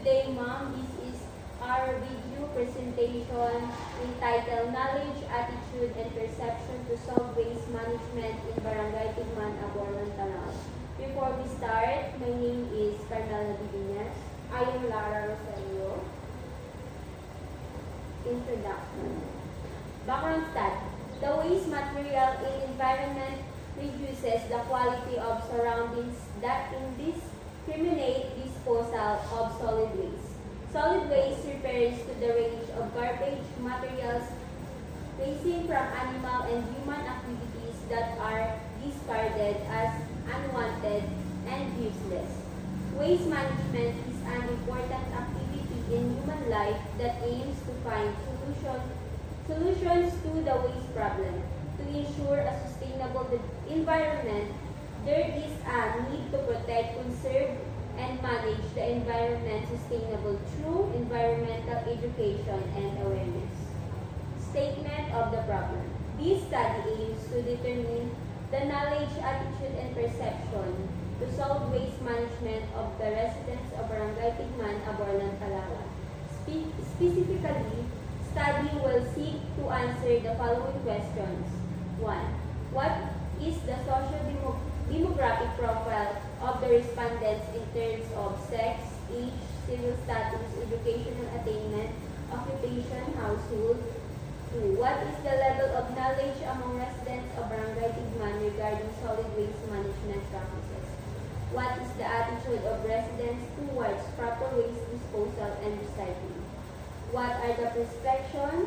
Good day, ma'am. This is our video presentation entitled Knowledge, Attitude, and Perception to Solve Waste Management in Barangay Tigman, Aborlan, Talao. Before we start, my name is Carmela Divinas. I am Lara Rosario. Introduction. Background stat. The waste material in environment reduces the quality of surroundings that indiscriminate disposal of solid waste. Solid waste refers to the range of garbage materials ranging from animal and human activities that are discarded as unwanted and useless. Waste management is an important activity in human life that aims to find solutions to the waste problem. To ensure a sustainable environment, there is a need to protect, conserve, and manage the environment sustainable through environmental education and awareness. Statement of the problem. This study aims to determine the knowledge, attitude, and perception to solve waste management of the residents of Barangay Tigman, Aborlan, Palawan. Specifically, study will seek to answer the following questions. 1. What is the socio-demographic profile of the respondents in terms of sex, age, civil status, educational attainment, occupation, household? 2. What is the level of knowledge among residents of Barangay Tigman regarding solid waste management practices? What is the attitude of residents towards proper waste disposal and recycling? What are the perceptions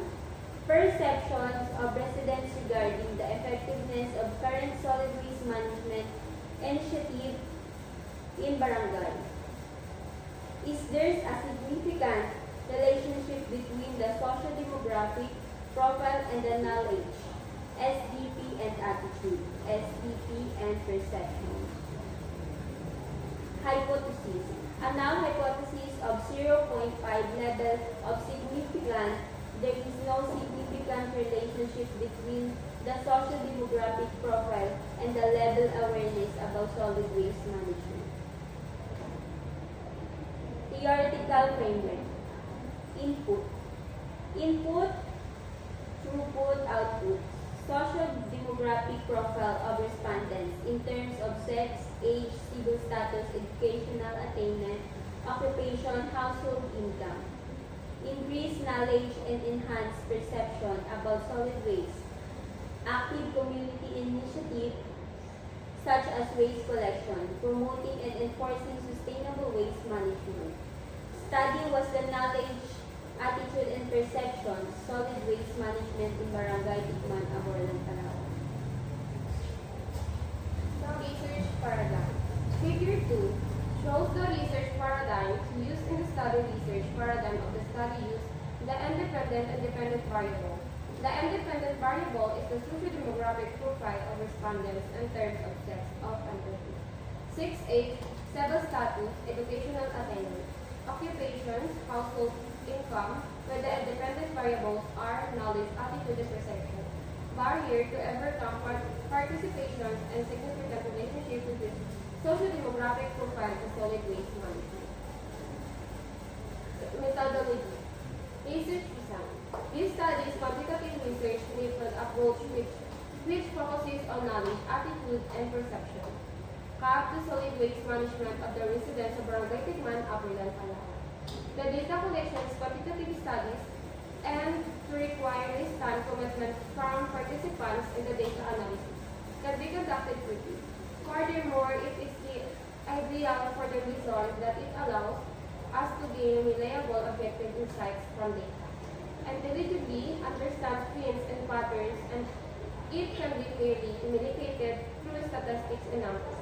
of residents regarding the effectiveness of current solid waste management initiative in barangay? Is there a significant relationship between the socio-demographic profile and the knowledge, SDP and attitude, SDP and perception? Hypothesis. A null hypothesis of 0.5 level of significance. There is no significant relationship between the socio-demographic profile and the level awareness about solid waste management. Theoretical framework. Input, throughput, output. Socio-demographic profile of respondents in terms of sex, age, civil status, educational attainment, occupation, household income. Increase knowledge and enhance perception about solid waste. Active community initiative such as waste collection, promoting and enforcing sustainable waste management. Study was the knowledge, attitude, and perception, solid waste management in Barangay Tigman, Aborlan, Palawan. The research paradigm. Figure 2 shows the research paradigm used in the study research paradigm of the study used the independent and dependent variable. The independent variable is the socio-demographic profile of respondents in terms of sex of entity. 6. Civil status, educational attainment, occupations, household income, where the independent variables are knowledge, attitude, and perception. Barrier to overcome participation and significant relationship with this socio-demographic profile to solid waste management. Methodology. Research design. This study is quantitative research method approach which focuses on knowledge, attitude, and perception. Cap to solid waste management of the residents of Barangay Tigman, Aborlan, Palawan. The data collection is quantitative studies and to require instant commitment from participants in the data analysis can be conducted quickly. Furthermore, it is ideal for the reason that it allows us to gain reliable, objective insights from data, intelligibly understand trends and patterns, and it can be clearly communicated through statistics and numbers,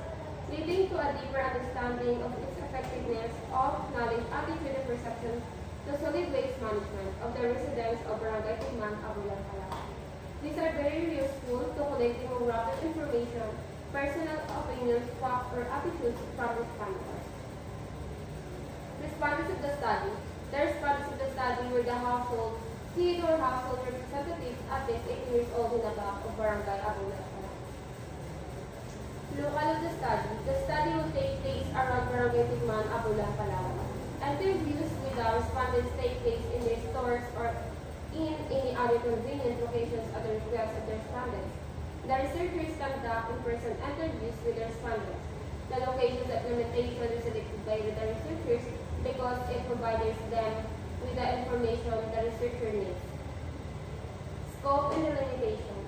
leading to a deeper understanding of its effectiveness of knowledge, attitude, and perception to solid waste management of the residents of Barangay Tigman, Aborlan, Palawan. These are very useful to collect demographic information, personal opinions, facts, or attitudes from respondents. Respondents of the study. The respondents of the study were the household, head or household representatives at least 18 years old and above of Barangay Aborlan, Palawan. Local of the study will take place around Barangay Tigman, Aborlan, Palawan. Interviews should the respondents take place in their stores or in any other convenient locations at the request of the respondents. The researchers conduct in-person interviews with the respondents. The locations implementation is selected by the researchers because it provides them with the information the researcher needs. Scope and limitation.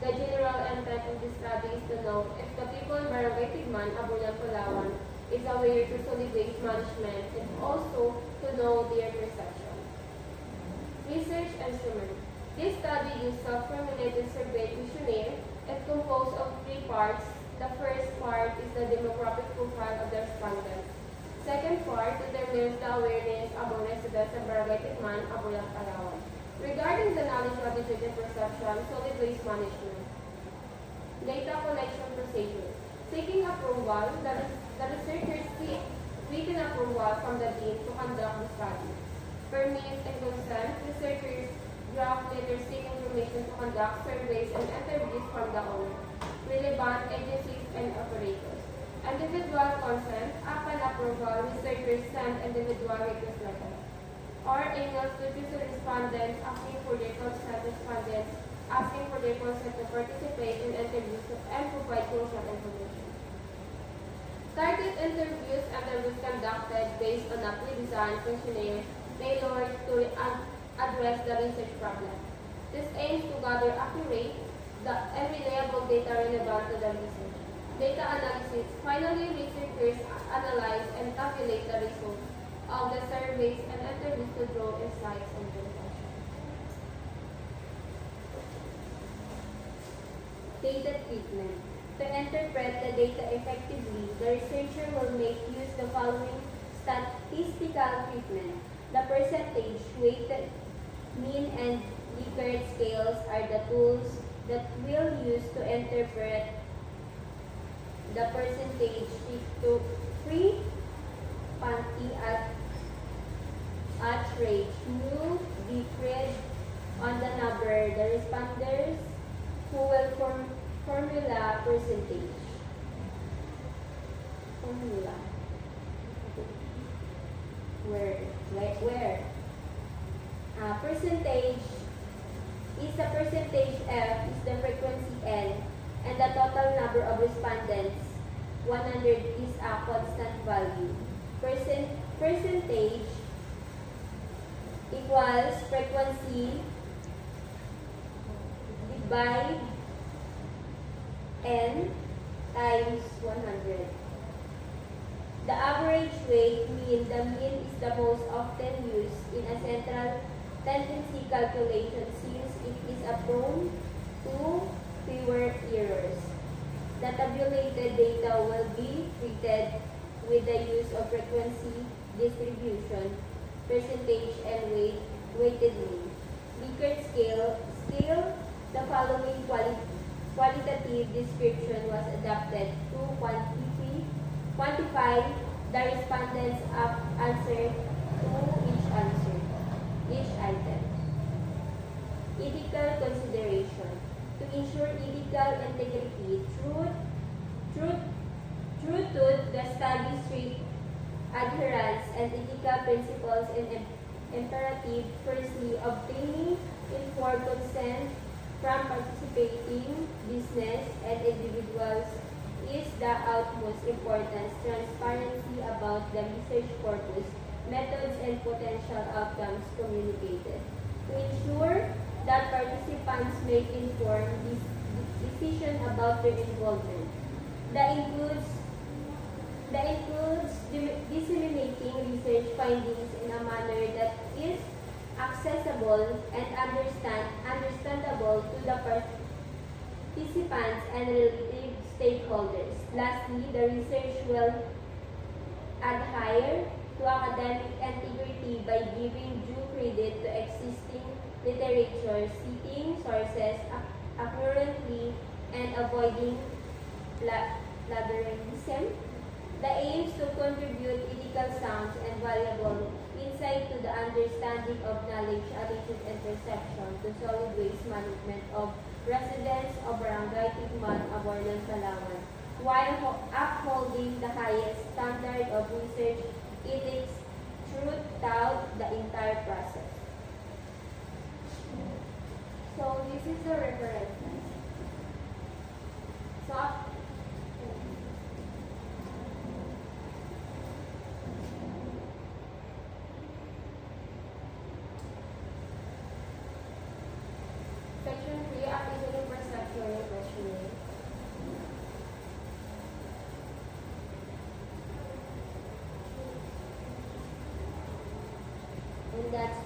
The general intent of the study is to know if the people in Barangay Tigman, Abulan, Palawan is aware to solid waste management and also to know their perception. Research instrument. This study used self-formulated survey questionnaire. It composed of 3 parts. The first part is the demographic profile of the respondents. Second part determines the awareness among residents of Barangay Tigman, Abulan, Palawan regarding the knowledge, attitude, and perception, solid waste management. Data collection procedure. Seeking approval, the researchers seek written approval from the dean to conduct the study. Permits and consent, researchers draft letters seeking permission to conduct surveys and interviews from the owner, relevant agencies, and operators. Individual consent, upon approval, researchers send individual request letters or emails to future respondents asking for their consent, respondents asking for their consent to participate in interviews and provide crucial information. Target interviews conducted based on a pre-designed questionnaire tailored to address the research problem. This aims to gather accurate and reliable data relevant to the research. Data analysis. Finally, researchers analyze and tabulate the results of the surveys and interviews to draw insights and conclusions. Data treatment. To interpret the data effectively, the researcher will make use of the following statistical treatment. The percentage, weighted, mean, and Likert scales are the tools that we'll use to interpret the percentage to free quantity at rate. Mu decreased on the number, the responders who will formula percentage. Formula. Where? Percentage is the percentage F is the frequency N, and the total number of respondents 100 is a constant value. Percentage equals frequency divide N times 100. The average weight mean, the mean is the most often used in a central tendency calculation since it is prone to fewer errors. The tabulated data will be treated with the use of frequency distribution, percentage, and weighted mean. Likert scale. The following qualitative description was adapted to quantify the respondents' answer to each item. Ethical consideration. To ensure ethical integrity, through the study strict adherence and ethical principles and imperative, firstly, obtaining informed consent from participating business and individuals is the utmost importance. Transparency about the research purpose, methods, and potential outcomes communicated. To ensure that participants make informed decision about their involvement. That includes disseminating research findings in a manner that is accessible and understandable to the participants and related stakeholders. Lastly, the research will adhere to academic integrity by giving due credit to existing literature, citing sources accurately, and avoiding plagiarism. The aims to contribute ethical sound and valuable insight to the understanding of knowledge, attitude, and perception to solid waste management of residents of Barangay Tigman, Aborlan, Palawan, while upholding the highest standard of research ethics, truth, entire process. So this is the reference. So Section 3, Application Perception and Questioning. And that's